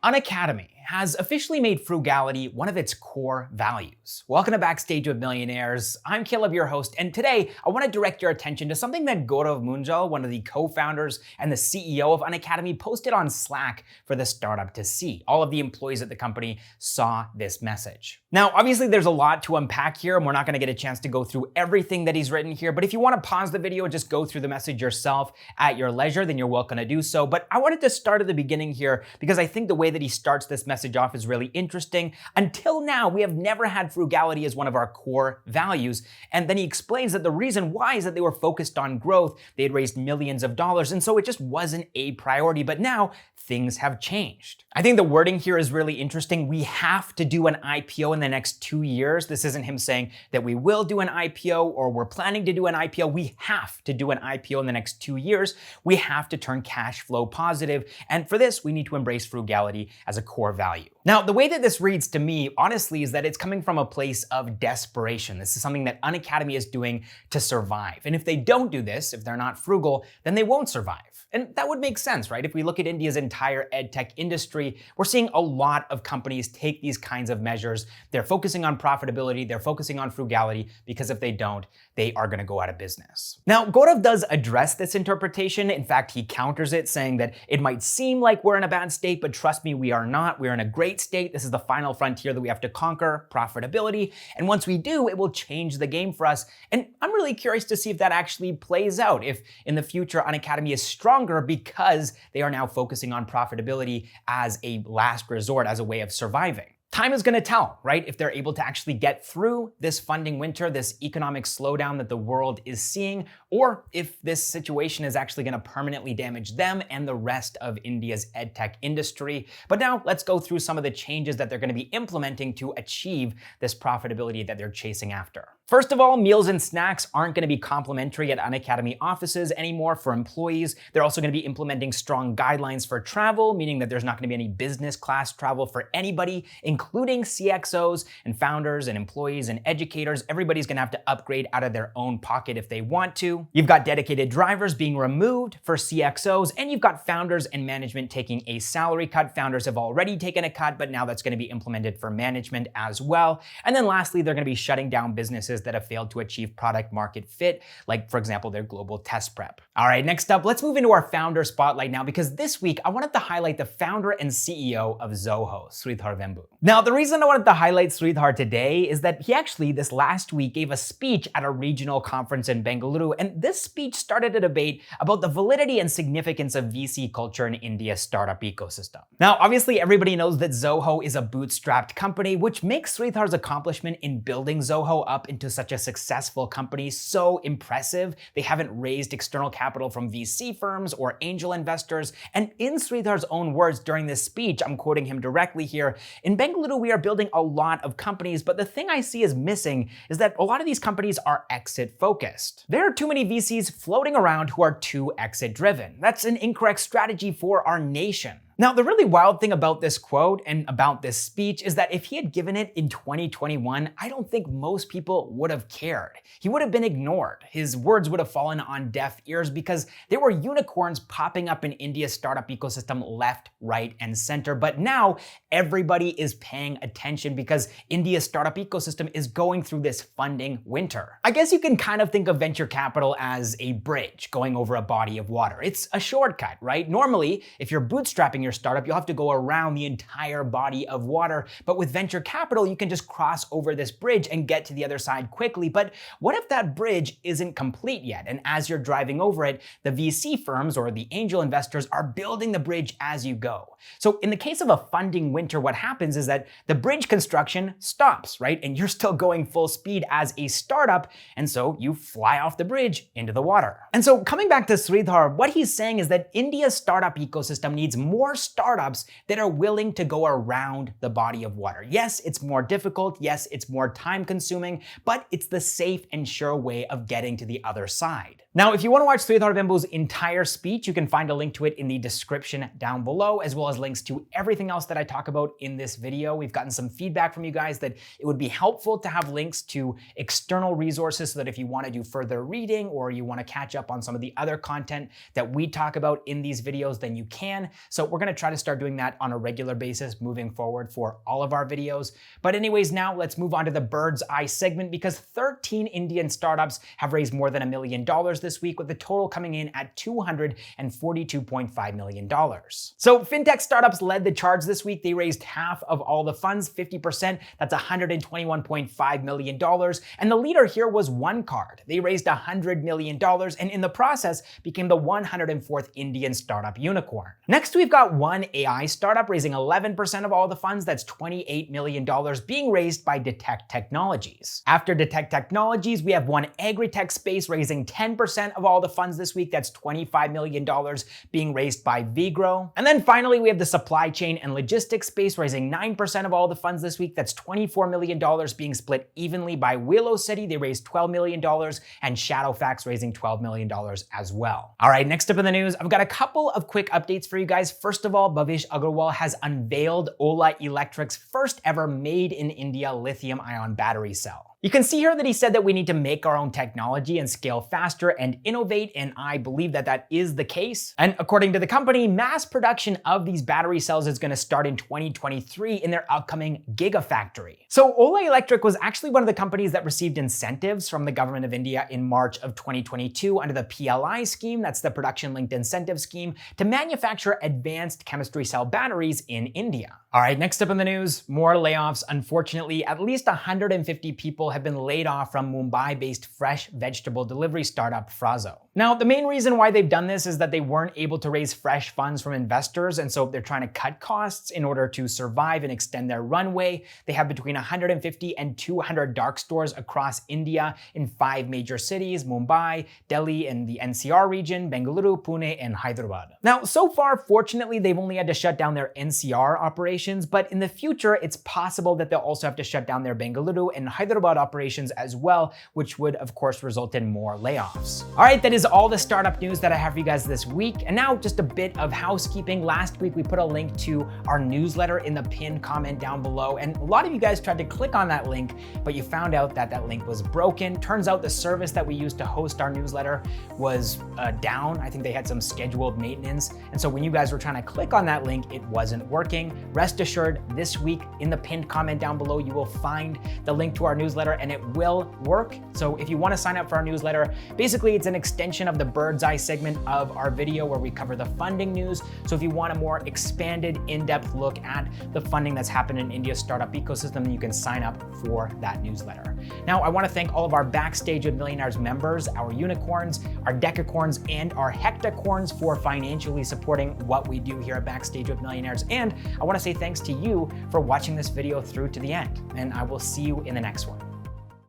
Unacademy has officially made frugality one of its core values. Welcome to Backstage with Millionaires. I'm Caleb, your host, and today I want to direct your attention to something that Gaurav Munjal, one of the co-founders and the CEO of Unacademy, posted on Slack for the startup to see. All of the employees at the company saw this message. Now, obviously there's a lot to unpack here, and we're not going to get a chance to go through everything that he's written here, but if you want to pause the video and just go through the message yourself at your leisure, then you're welcome to do so. But I wanted to start at the beginning here because I think the way that he starts this message off is really interesting. Until now, we have never had frugality as one of our core values. And then he explains that the reason why is that they were focused on growth. They had raised millions of dollars, and so it just wasn't a priority. But now things have changed. I think the wording here is really interesting. We have to do an IPO in the next 2 years. This isn't him saying that we will do an IPO or we're planning to do an IPO. We have to do an IPO in the next 2 years. We have to turn cash flow positive. And for this, we need to embrace frugality as a core value. Now, the way that this reads to me, honestly, is that it's coming from a place of desperation. This is something that Unacademy is doing to survive. And if they don't do this, if they're not frugal, then they won't survive. And that would make sense, right? If we look at India's entire edtech industry, we're seeing a lot of companies take these kinds of measures. They're focusing on profitability, they're focusing on frugality, because if they don't, they are gonna go out of business. Now, Gaurav does address this interpretation. In fact, he counters it, saying that it might seem like we're in a bad state, but trust me, we are not. We're in a great state. This is the final frontier that we have to conquer, profitability. And once we do, it will change the game for us. And I'm really curious to see if that actually plays out, if in the future Unacademy is stronger because they are now focusing on profitability as a last resort, as a way of surviving. Time is going to tell, right? If they're able to actually get through this funding winter, this economic slowdown that the world is seeing, or if this situation is actually going to permanently damage them and the rest of India's edtech industry. But now let's go through some of the changes that they're going to be implementing to achieve this profitability that they're chasing after. First of all, meals and snacks aren't going to be complimentary at Unacademy offices anymore for employees. They're also going to be implementing strong guidelines for travel, meaning that there's not going to be any business class travel for anybody, including CXOs and founders and employees and educators. Everybody's going to have to upgrade out of their own pocket if they want to. You've got dedicated drivers being removed for CXOs, and you've got founders and management taking a salary cut. Founders have already taken a cut, but now that's going to be implemented for management as well. And then lastly, they're going to be shutting down businesses that have failed to achieve product market fit, like for example, their global test prep. All right, next up, let's move into our founder spotlight now, because this week I wanted to highlight the founder and CEO of Zoho, Sridhar Vembu. Now, the reason I wanted to highlight Sridhar today is that he actually this last week gave a speech at a regional conference in Bengaluru, and this speech started a debate about the validity and significance of VC culture in India's startup ecosystem. Now, obviously everybody knows that Zoho is a bootstrapped company, which makes Sridhar's accomplishment in building Zoho up into such a successful company so impressive. They haven't raised external capital from VC firms or angel investors. And in Sridhar's own words during this speech, I'm quoting him directly here, "In Bengaluru, we are building a lot of companies, but the thing I see is missing is that a lot of these companies are exit focused. There are too many VCs floating around who are too exit driven. That's an incorrect strategy for our nation." Now, the really wild thing about this quote and about this speech is that if he had given it in 2021, I don't think most people would have cared. He would have been ignored. His words would have fallen on deaf ears because there were unicorns popping up in India's startup ecosystem left, right, and center. But now everybody is paying attention because India's startup ecosystem is going through this funding winter. I guess you can kind of think of venture capital as a bridge going over a body of water. It's a shortcut, right? Normally, if you're bootstrapping your startup, you'll have to go around the entire body of water. But with venture capital, you can just cross over this bridge and get to the other side quickly. But what if that bridge isn't complete yet? And as you're driving over it, the VC firms or the angel investors are building the bridge as you go. So in the case of a funding winter, what happens is that the bridge construction stops, right? And you're still going full speed as a startup. And so you fly off the bridge into the water. And so coming back to Sridhar, what he's saying is that India's startup ecosystem needs more startups that are willing to go around the body of water. Yes, it's more difficult. Yes, it's more time consuming, but it's the safe and sure way of getting to the other side. Now, if you want to watch Sridhar Vembu's entire speech, you can find a link to it in the description down below, as well as links to everything else that I talk about in this video. We've gotten some feedback from you guys that it would be helpful to have links to external resources so that if you want to do further reading or you want to catch up on some of the other content that we talk about in these videos, then you can. So we're going to try to start doing that on a regular basis moving forward for all of our videos. But anyways, now let's move on to the bird's eye segment, because 13 Indian startups have raised more than $1 million this week, with the total coming in at $242.5 million. So Fintech startups led the charge this week. They raised half of all the funds, 50%. That's $121.5 million. And the leader here was Onecard. They raised $100 million and in the process became the 104th Indian startup unicorn. Next, we've got one AI startup raising 11% of all the funds. That's $28 million being raised by Detect Technologies. After Detect Technologies, we have one agri-tech space raising 10% of all the funds this week. That's $25 million being raised by Vegrow. And then finally, we have the supply chain and logistics space raising 9% of all the funds this week. That's $24 million being split evenly by Willow City. They raised $12 million, and Shadowfax raising $12 million as well. All right, next up in the news, I've got a couple of quick updates for you guys. First of all, Bhavish Agrawal has unveiled Ola Electric's first ever made in India lithium-ion battery cell. You can see here that he said that we need to make our own technology and scale faster and innovate, and I believe that that is the case. And according to the company, mass production of these battery cells is going to start in 2023 in their upcoming Gigafactory. So Ola Electric was actually one of the companies that received incentives from the government of India in March of 2022 under the PLI scheme, that's the Production Linked Incentive Scheme, to manufacture advanced chemistry cell batteries in India. All right, next up in the news, more layoffs. Unfortunately, at least 150 people have been laid off from Mumbai-based fresh vegetable delivery startup Fraazo. Now, the main reason why they've done this is that they weren't able to raise fresh funds from investors, and so they're trying to cut costs in order to survive and extend their runway. They have between 150 and 200 dark stores across India in 5 major cities: Mumbai, Delhi in the NCR region, Bengaluru, Pune, and Hyderabad. Now, so far, fortunately, they've only had to shut down their NCR operations, but in the future, it's possible that they'll also have to shut down their Bengaluru and Hyderabad operations as well, which would, of course, result in more layoffs. All right, that is all the startup news that I have for you guys this week. And now just a bit of housekeeping. Last week, we put a link to our newsletter in the pinned comment down below. And a lot of you guys tried to click on that link, but you found out that that link was broken. Turns out the service that we used to host our newsletter was down. I think they had some scheduled maintenance. And so when you guys were trying to click on that link, it wasn't working. Rest assured, this week in the pinned comment down below, you will find the link to our newsletter and it will work. So if you want to sign up for our newsletter, basically it's an extension of the bird's eye segment of our video where we cover the funding news. So if you want a more expanded, in-depth look at the funding that's happened in India's startup ecosystem, you can sign up for that newsletter. Now, I want to thank all of our Backstage with Millionaires members, our unicorns, our decacorns, and our hectacorns for financially supporting what we do here at Backstage with Millionaires. And I want to say thanks to you for watching this video through to the end. And I will see you in the next one.